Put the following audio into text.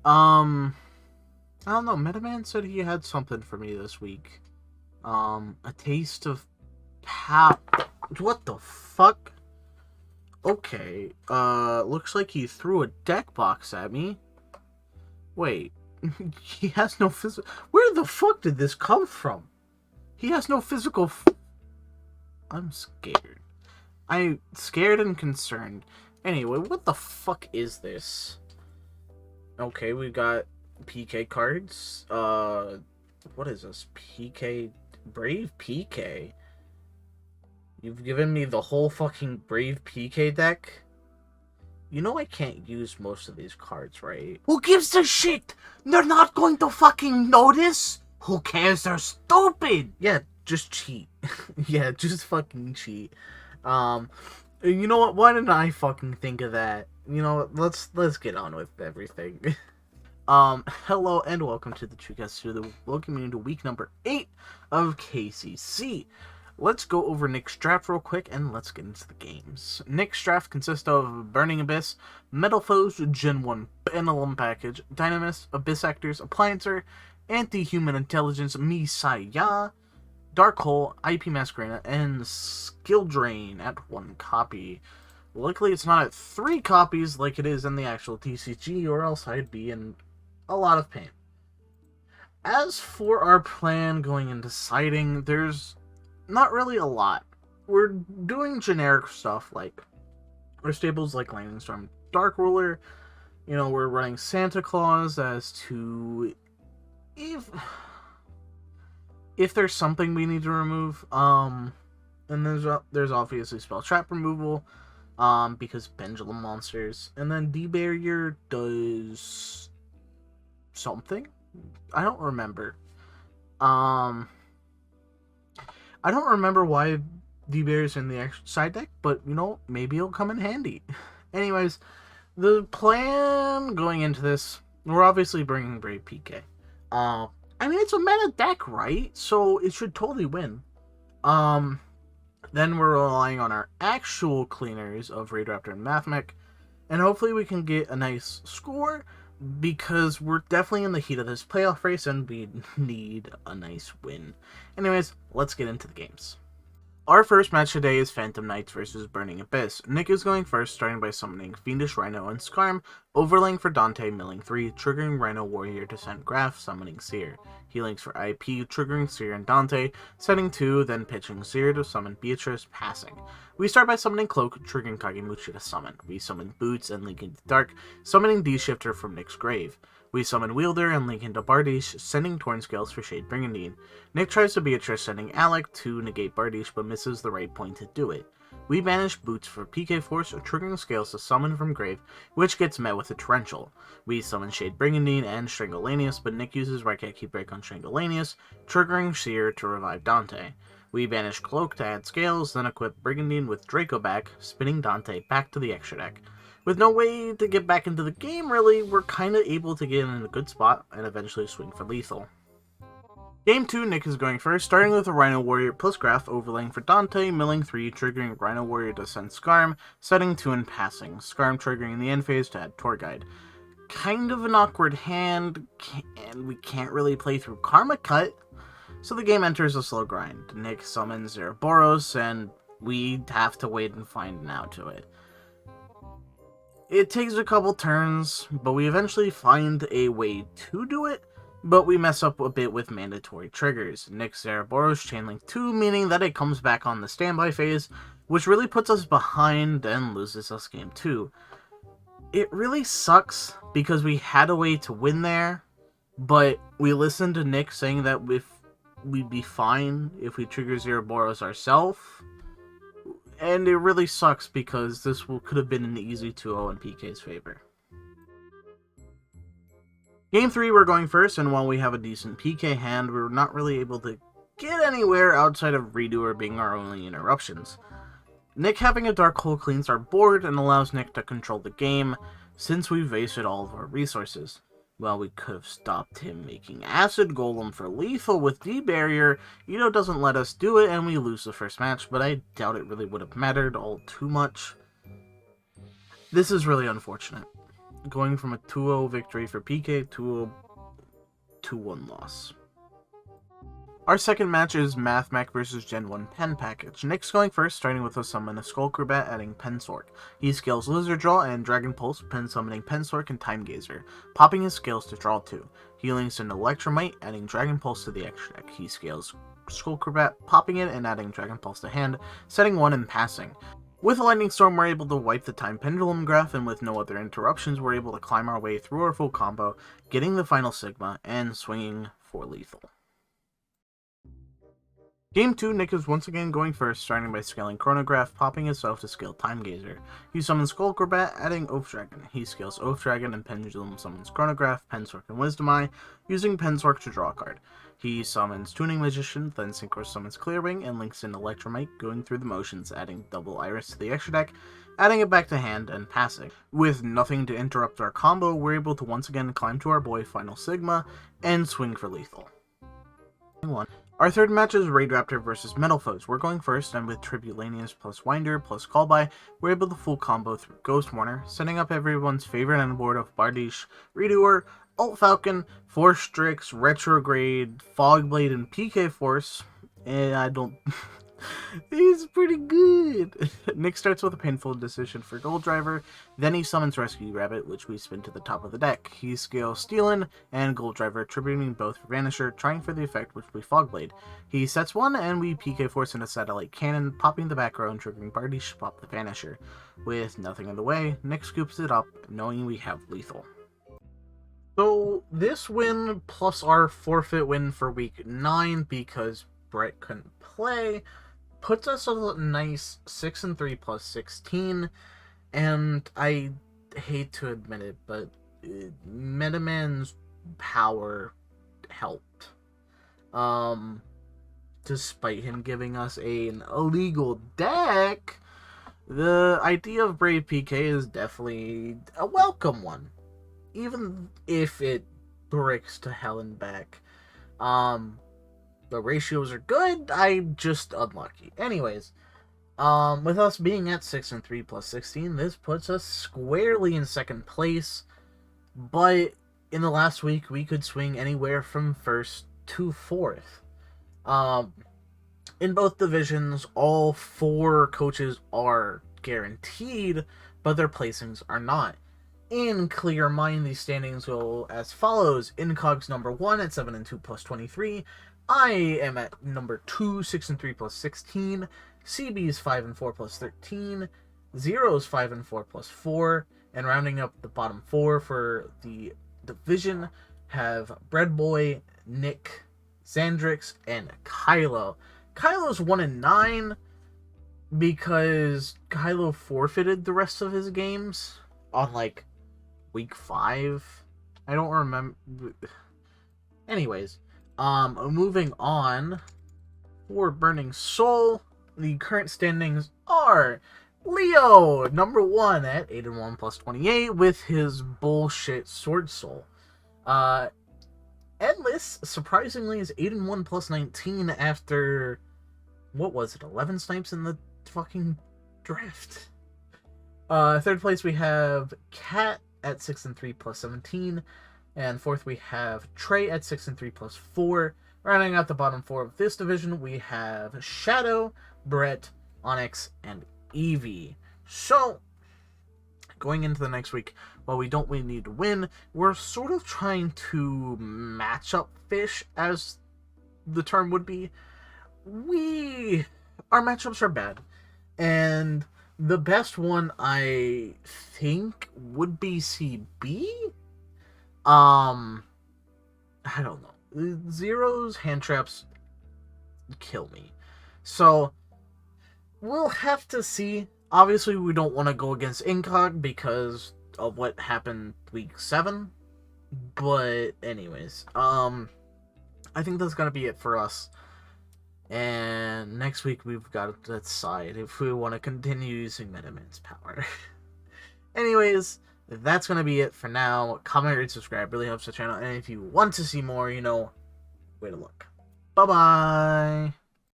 I don't know. Metaman said he had something for me this week. A taste of What the fuck? Okay. Looks like he threw a deck box at me. Wait. He has no physical. Where the fuck did this come from? He has no physical. I'm scared. I'm scared and concerned. Anyway, what the fuck is this? Okay, we got PK cards. What is this? PK. Brave PK. You've given me the whole fucking Brave PK deck? You know I can't use most of these cards, right? Who gives a shit? They're not going to fucking notice? Who cares? They're stupid! Yeah, just cheat. Yeah, just fucking cheat. You know what? Why didn't I fucking think of that? You know, let's get on with everything. Hello and welcome to the Chucast. Welcome you to week number 8 of KCC. Let's go over Nick's draft real quick and let's get into the games. Nick's draft consists of Burning Abyss, Metalfoes Gen 1 Pendulum package, Dynamis, Abyss Actors, Appliancer, Anti-Human Intelligence, Misaya, Dark Hole, IP Masquerena, and Skill Drain at 1 copy. Luckily it's not at 3 copies like it is in the actual TCG, or else I'd be in a lot of pain. As for our plan going into siding, there's not really a lot. We're doing generic stuff like our stables like Lightning Storm, Dark Ruler. You know, we're running Santa Claus as to if there's something we need to remove. And there's obviously spell trap removal, because Pendulum monsters, and then D-Barrier does something. I don't remember. I don't remember why D-Barrier's in the actual side deck, but, you know, maybe it'll come in handy. Anyways, the plan going into this, we're obviously bringing Brave PK. I mean, it's a meta deck, right? So it should totally win. Then we're relying on our actual cleaners of Raidraptor and Matchmech, and hopefully we can get a nice score, because we're definitely in the heat of this playoff race and we need a nice win. Anyways, let's get into the games. Our first match today is Phantom Knights versus Burning Abyss. Nick is going first, starting by summoning Fiendish Rhino and Skarm, overlaying for Dante, milling 3, triggering Rhino Warrior to send Graph, summoning Seer. Healings for IP, triggering Seer and Dante, setting 2, then pitching Seer to summon Beatrice, passing. We start by summoning Cloak, triggering Kagemuchi to summon. We summon Boots and link into Dark, summoning D-Shifter from Nick's grave. We summon Wielder and link into Bardiche, sending Tornscales for Shade Brigandine. Nick tries to Beatrice, sending Alec to negate Bardiche, but misses the right point to do it. We banish Boots for PK Force, triggering Scales to summon from grave, which gets met with a Torrential. We summon Shade Brigandine and Strangulanius, but Nick uses Raigeki Break on Strangulanius, triggering Seer to revive Dante. We banish Cloak to add Scales, then equip Brigandine with Draco back, spinning Dante back to the extra deck. With no way to get back into the game, really, we're kinda able to get in a good spot and eventually swing for lethal. Game 2, Nick is going first, starting with a Rhino Warrior plus Graph, overlaying for Dante, milling 3, triggering Rhino Warrior to send Skarm, setting 2 and passing. Skarm triggering the end phase to add Tour Guide. Kind of an awkward hand, and we can't really play through Karma Cut, so the game enters a slow grind. Nick summons Zeraboros, and we have to wait and find an out to it. It takes a couple turns, but we eventually find a way to do it, but we mess up a bit with mandatory triggers. Nick's Zeraboros Chainlink 2, meaning that it comes back on the standby phase, which really puts us behind and loses us game 2. It really sucks, because we had a way to win there, but we listened to Nick saying that we'd be fine if we trigger Zeraboros ourselves. And it really sucks because this could have been an easy 2-0 in PK's favor. Game 3, we're going first, and while we have a decent PK hand, we're not really able to get anywhere outside of Redoer being our only interruptions. Nick having a Dark Hole cleans our board and allows Nick to control the game, since we've wasted all of our resources. Well, we could have stopped him making Acid Golem for lethal with D-Barrier. Ito doesn't let us do it, and we lose the first match, but I doubt it really would have mattered all too much. This is really unfortunate. going from a 2-0 victory for PK to a 2-1 loss. Our second match is Matchmech versus Gen 1 Pen Package. Nick's going first, starting with a summon a Skull Crobat, adding Pensork. He scales Lizard Jaw and Dragon Pulse, pen summoning Pensork and Time Gazer, popping his scales to draw 2. He links an Electromite, adding Dragon Pulse to the extra deck. He scales Skull Crobat, popping it and adding Dragon Pulse to hand, setting 1 and passing. With Lightning Storm, we're able to wipe the Time Pendulum graph, and with no other interruptions, we're able to climb our way through our full combo, getting the final Sigma, and swinging for lethal. Game 2, Nick is once again going first, starting by scaling Chronograph, popping himself to scale Time Gazer. He summons Skull Crobat, adding Oath Dragon. He scales Oath Dragon and Pendulum summons Chronograph, Pensork, and Wisdom Eye, using Pensork to draw a card. He summons Tuning Magician, then Synchro summons Clearwing, and links in Electromite, going through the motions, adding Double Iris to the extra deck, adding it back to hand, and passing. With nothing to interrupt our combo, we're able to once again climb to our boy Final Sigma, and swing for lethal. Our third match is Raidraptor versus Metalfoes. We're going first, and with Tribulanius plus Winder plus Callby, we're able to full combo through Ghost Warner, setting up everyone's favorite endboard of Bardiche, Redoer, Alt Falcon, Force Strix, Retrograde, Fogblade, and PK Force. And I don't... He's pretty good. Nick starts with a painful decision for Gold Driver, then he summons Rescue Rabbit, which we spin to the top of the deck. He scales Steelin and Gold Driver, tributing both for Vanisher, trying for the effect, which we Fogblade. He sets 1, and we PK Force into Satellite Cannon, popping the back row and triggering Bardiche to pop the Vanisher. With nothing in the way, Nick scoops it up, knowing we have lethal. So, this win plus our forfeit win for week 9, because Brett couldn't play, puts us a nice 6-3 plus 16, and I hate to admit it, but Metaman's power helped. Despite him giving us an illegal deck, the idea of Brave PK is definitely a welcome one, even if it bricks to hell and back. The ratios are good, I'm just unlucky. Anyways, with us being at 6-3 plus 16, this puts us squarely in second place, but in the last week, we could swing anywhere from first to fourth. In both divisions, all 4 coaches are guaranteed, but their placings are not. In Clear Mind, these standings go as follows. Incog's number 1 at 7-2 plus 23, I am at number 2, 6-3 plus 16. CB's 5-4 plus 13. Zero's 5-4 plus 4. And rounding up the bottom 4 for the division have Breadboy, Nick, Xandrix, and Kylo. Kylo's 1-9 because Kylo forfeited the rest of his games on like week 5. I don't remember. Anyways. Moving on, for Burning Soul, the current standings are Leo, number 1 at 8-1 plus 28 with his bullshit Sword Soul. Endless, surprisingly, is 8-1 plus 19 after, what was it, 11 snipes in the fucking draft. Third place we have Cat at 6-3 plus 17. And fourth, we have Trey at 6-3 plus 4. Rounding out the bottom 4 of this division, we have Shadow, Brett, Onyx, and Evie. So, going into the next week, while we don't really need to win, we're sort of trying to match up fish, as the term would be. Our matchups are bad. And the best one, I think, would be CB? I don't know. Zero's hand traps kill me. So, we'll have to see. Obviously, we don't want to go against Incog because of what happened week 7. But, anyways, I think that's gonna be it for us. And next week, we've got to decide if we want to continue using Metaman's power. Anyways, that's going to be it for now. Comment, rate, subscribe. Really helps the channel. And if you want to see more, you know where to look. Bye-bye.